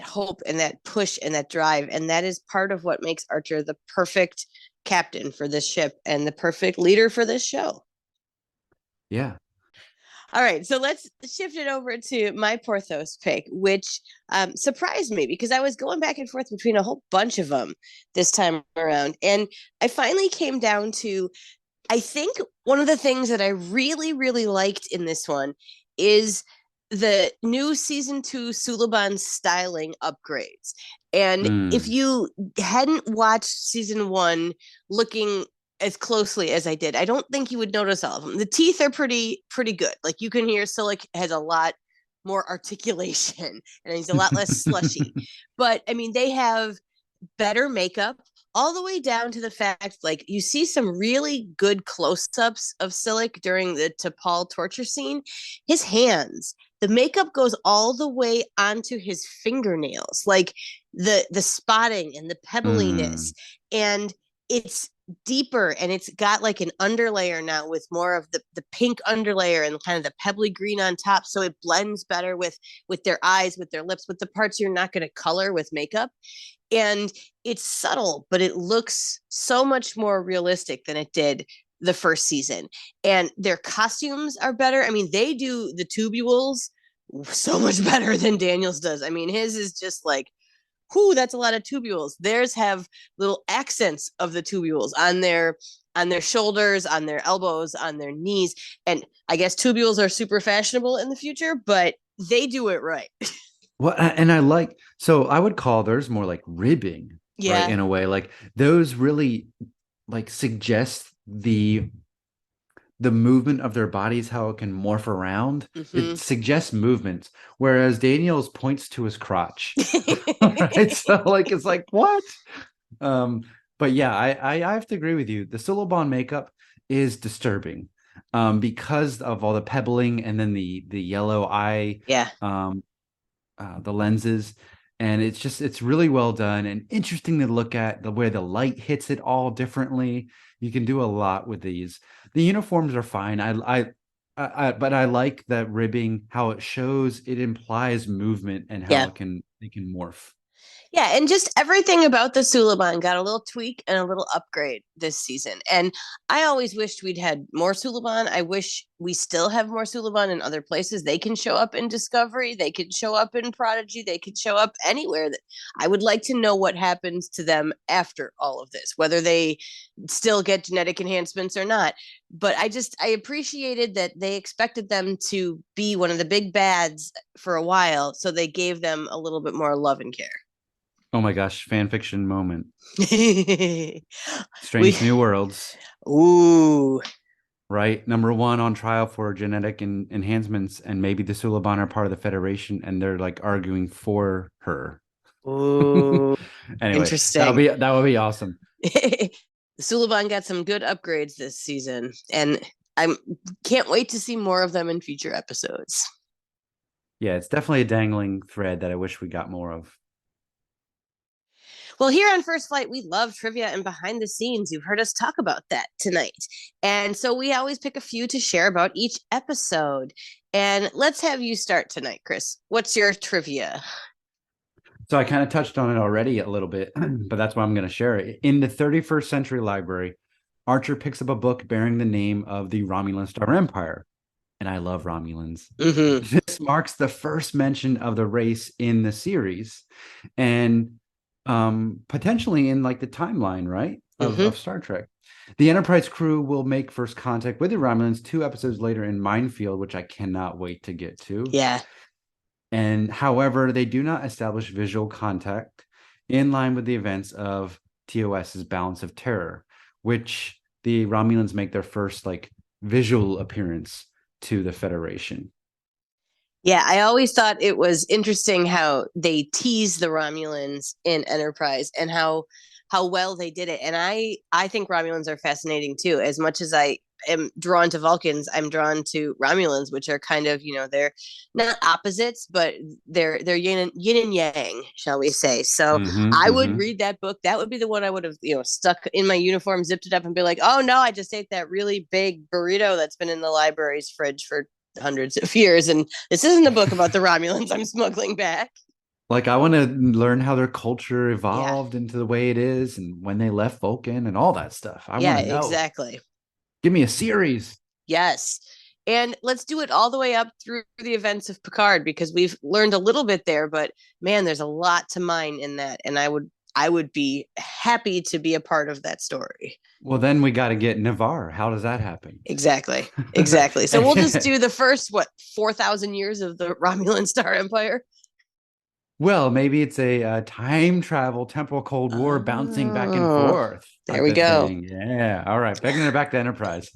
hope and that push and that drive, and that is part of what makes Archer the perfect captain for this ship and the perfect leader for this show. Yeah. All right, so let's shift it over to my Porthos pick, which surprised me because I was going back and forth between a whole bunch of them this time around. And I finally came down to, I think one of the things that I really, really liked in this one is the new season 2 Suliban styling upgrades. And if Mm. you hadn't watched season 1 looking as closely as I did, I don't think you would notice all of them. The teeth are pretty good. Like you can hear Silik has a lot more articulation and he's a lot less slushy. But I mean, they have better makeup, all the way down to the fact, like, you see some really good close-ups of Silik during the T'Pol torture scene. His hands, the makeup goes all the way onto his fingernails, like the spotting and the pebbliness, Mm. and it's deeper, and it's got like an underlayer now with more of the pink underlayer and kind of the pebbly green on top, so it blends better with their eyes, with their lips, with the parts you're not going to color with makeup. And it's subtle, but it looks so much more realistic than it did the first season. And their costumes are better. I mean, they do the tubules so much better than Daniels does. I mean, his is just like, whoo, that's a lot of tubules. Theirs have little accents of the tubules on their shoulders, on their elbows, on their knees. And I guess tubules are super fashionable in the future, but they do it right. Well, and so I would call theirs more like ribbing, right? Yeah. In a way, like those really like suggest the movement of their bodies, how it can morph around. Mm-hmm. It suggests movement, whereas Daniels points to his crotch. Right? So like it's like what? Um, but yeah, I have to agree with you. The Suliban makeup is disturbing. Because of all the pebbling and then the yellow eye, Yeah. um, the lenses, and it's really well done and interesting to look at the way the light hits it all differently. You can do a lot with these. The uniforms are fine. But I like that ribbing, how it shows, it implies movement and how Yeah. it can morph. Yeah, and just everything about the Suliban got a little tweak and a little upgrade this season. And I always wished we'd had more Suliban. I wish we still have more Suliban in other places. They can show up in Discovery, they can show up in Prodigy, they can show up anywhere. That I would like to know what happens to them after all of this, whether they still get genetic enhancements or not. But I appreciated that they expected them to be one of the big bads for a while, so they gave them a little bit more love and care. Oh my gosh, fan fiction moment. we Strange New Worlds, ooh right? Number one on trial for genetic enhancements, and maybe the Suliban are part of the Federation, and they're like arguing for her. ooh Anyway, interesting. that would be awesome. The Suliban got some good upgrades this season, and I can't wait to see more of them in future episodes. Yeah, it's definitely a dangling thread that I wish we got more of. Well, here on First Flight, we love trivia and behind the scenes. You've heard us talk about that tonight. And so we always pick a few to share about each episode. And let's have you start tonight, Chris. What's your trivia? So I kind of touched on it already a little bit, but that's why I'm going to share it. In the 31st Century Library, Archer picks up a book bearing the name of the Romulan Star Empire. And I love Romulans. Mm-hmm. This marks the first mention of the race in the series, and potentially in like the timeline, right, of Star Trek. The Enterprise crew will make first contact with the Romulans 2 episodes later in Minefield, which I cannot wait to get to. Yeah. And however, they do not establish visual contact in line with the events of TOS's Balance of Terror, which the Romulans make their first like visual appearance to the Federation. Yeah, I always thought it was interesting how they teased the Romulans in Enterprise and how well they did it. And I think Romulans are fascinating too. As much as I am drawn to Vulcans, I'm drawn to Romulans, which are kind of, they're not opposites, but they're yin and yang, shall we say. So I would read that book. That would be the one I would have, stuck in my uniform, zipped it up and be like, oh no, I just ate that really big burrito that's been in the library's fridge for hundreds of years, and this isn't a book about the Romulans I'm smuggling back. Like, I want to learn how their culture evolved into the way it is, and when they left Vulcan and all that stuff. I want to know. Exactly. Give me a series. Yes. And let's do it all the way up through the events of Picard, because we've learned a little bit there, but man, there's a lot to mine in that, and I would be happy to be a part of that story. Well, then we got to get Navarre. How does that happen? Exactly. So we'll just do the first, 4,000 years of the Romulan Star Empire? Well, maybe it's a time travel temporal Cold War bouncing back and forth. There we go. Yeah. All right. Bringing it back to Enterprise.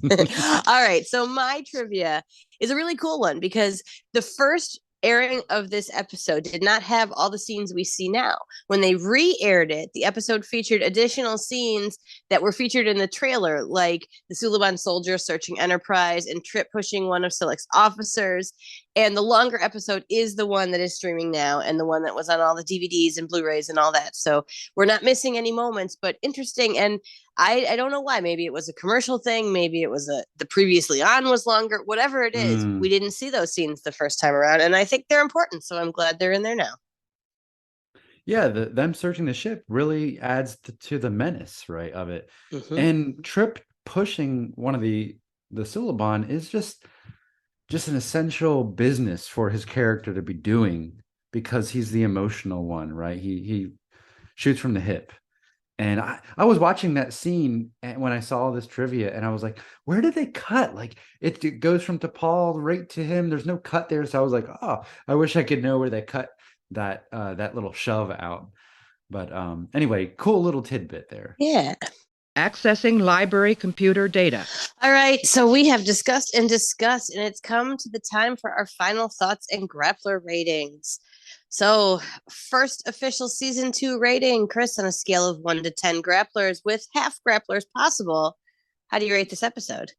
All right. So my trivia is a really cool one, because the first airing of this episode did not have all the scenes we see now. When they re-aired it, the episode featured additional scenes that were featured in the trailer, like the Suliban soldier searching Enterprise and Trip pushing one of Silik's officers. And the longer episode is the one that is streaming now, and the one that was on all the DVDs and Blu-rays and all that. So we're not missing any moments, but interesting. And I don't know why. Maybe it was a commercial thing. Maybe it was the previously on was longer. Whatever it is, we didn't see those scenes the first time around, and I think they're important. So I'm glad they're in there now. Yeah, them searching the ship really adds to the menace, right, of it. And Trip pushing one of the Suliban is just an essential business for his character to be doing, because he's the emotional one, right? He shoots from the hip. And I was watching that scene when I saw this trivia, and I was like, where did they cut? Like, it goes from T'Pol right to him. There's no cut there. So I was like, oh, I wish I could know where they cut that little shove out. But anyway, cool little tidbit there. Yeah. Accessing library computer data. All right, so we have discussed, and it's come to the time for our final thoughts and Grappler ratings. So, first official season 2 rating, Chris, on a scale of 1 to 10 grapplers, with half grapplers possible. How do you rate this episode?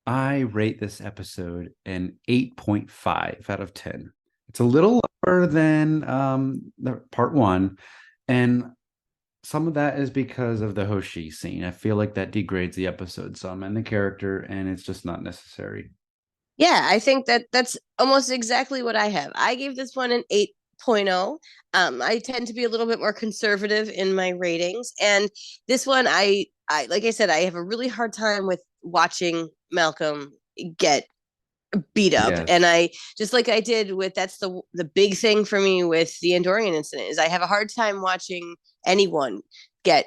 I rate this episode an 8.5 out of 10. It's a little lower than the part 1, and some of that is because of the Hoshi scene. I feel like that degrades the episode some and the character, and it's just not necessary. Yeah, I think that's almost exactly what I have. I gave this one an 8.0. I tend to be a little bit more conservative in my ratings. And this one, I like I said, I have a really hard time with watching Malcolm get beat up. Yes. And I, just like I did with, that's the big thing for me with the Andorian incident, is I have a hard time watching anyone get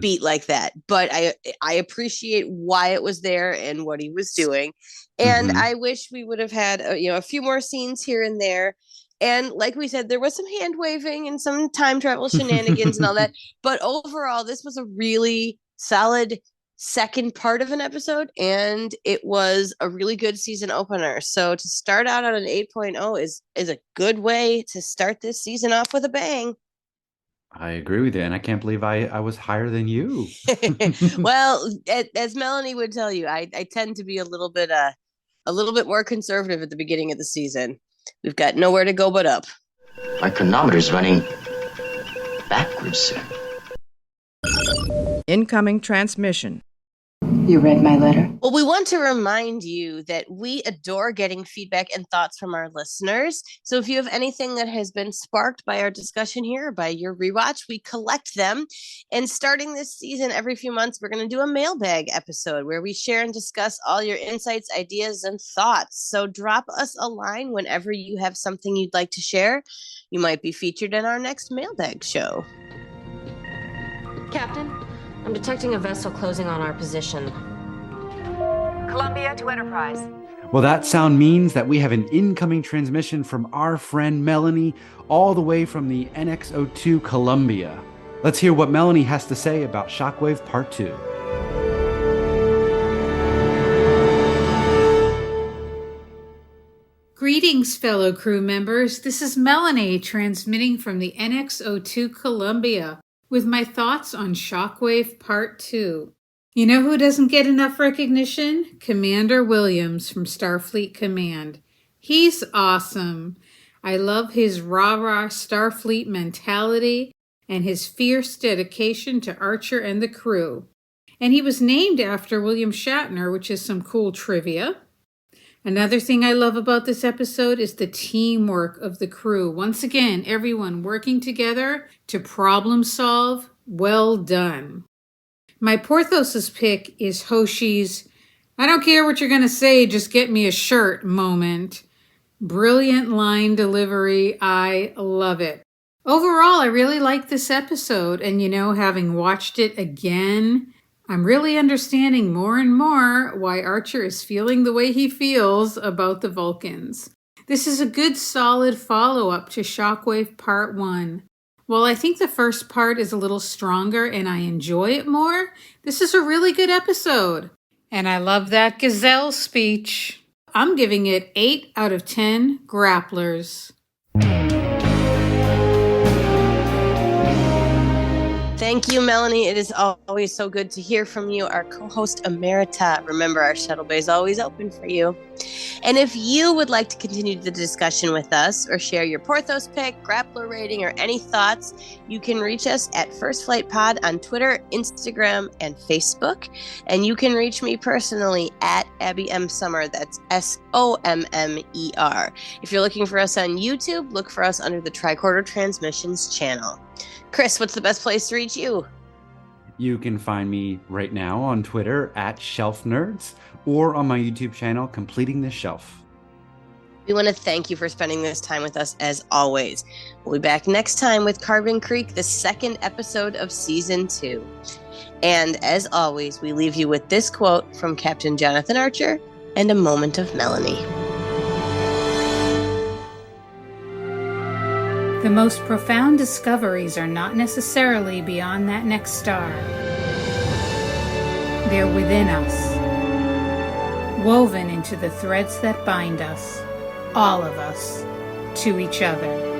beat like that. But I appreciate why it was there and what he was doing. And I wish we would have had a few more scenes here and there. And like we said, there was some hand waving and some time travel shenanigans and all that. But overall, this was a really solid second part of an episode, and it was a really good season opener. So to start out on an 8.0 is a good way to start this season off with a bang. I agree with you, and I can't believe I was higher than you. Well, as Melanie would tell you, I tend to be a little bit more conservative at the beginning of the season. We've got nowhere to go but up. My chronometer's running backwards, sir. Incoming transmission. You read my letter? Well, we want to remind you that we adore getting feedback and thoughts from our listeners. So if you have anything that has been sparked by our discussion here, by your rewatch, we collect them. And starting this season, every few months, we're going to do a mailbag episode where we share and discuss all your insights, ideas, and thoughts. So drop us a line whenever you have something you'd like to share. You might be featured in our next mailbag show. Captain, I'm detecting a vessel closing on our position. Columbia to Enterprise. Well, that sound means that we have an incoming transmission from our friend Melanie, all the way from the NX-02 Columbia. Let's hear what Melanie has to say about Shockwave Part 2. Greetings, fellow crew members. This is Melanie transmitting from the NX-02 Columbia with my thoughts on Shockwave Part 2. You know who doesn't get enough recognition? Commander Williams from Starfleet Command. He's awesome. I love his rah-rah Starfleet mentality and his fierce dedication to Archer and the crew. And he was named after William Shatner, which is some cool trivia. Another thing I love about this episode is the teamwork of the crew. Once again, everyone working together to problem solve. Well done. My Porthos pick is Hoshi's "I don't care what you're going to say, just get me a shirt" moment. Brilliant line delivery. I love it. Overall, I really like this episode. And having watched it again, I'm really understanding more and more why Archer is feeling the way he feels about the Vulcans. This is a good, solid follow-up to Shockwave Part 1. While I think the first part is a little stronger and I enjoy it more, this is a really good episode. And I love that gazelle speech. I'm giving it 8 out of 10 grapplers. Thank you, Melanie. It is always so good to hear from you, our co-host emerita. Remember, our shuttle bay is always open for you. And if you would like to continue the discussion with us or share your Porthos pick, Grappler rating, or any thoughts, you can reach us at First Flight Pod on Twitter, Instagram, and Facebook. And you can reach me personally at Abby M. Summer. That's SOMMER. If you're looking for us on YouTube, look for us under the Tricorder Transmissions channel. Chris, what's the best place to reach you? You can find me right now on Twitter at Shelf Nerds or on my YouTube channel, Completing the Shelf. We want to thank you for spending this time with us as always. We'll be back next time with Carbon Creek, the second episode of Season 2. And as always, we leave you with this quote from Captain Jonathan Archer and a moment of Melanie. The most profound discoveries are not necessarily beyond that next star. They're within us, woven into the threads that bind us, all of us, to each other.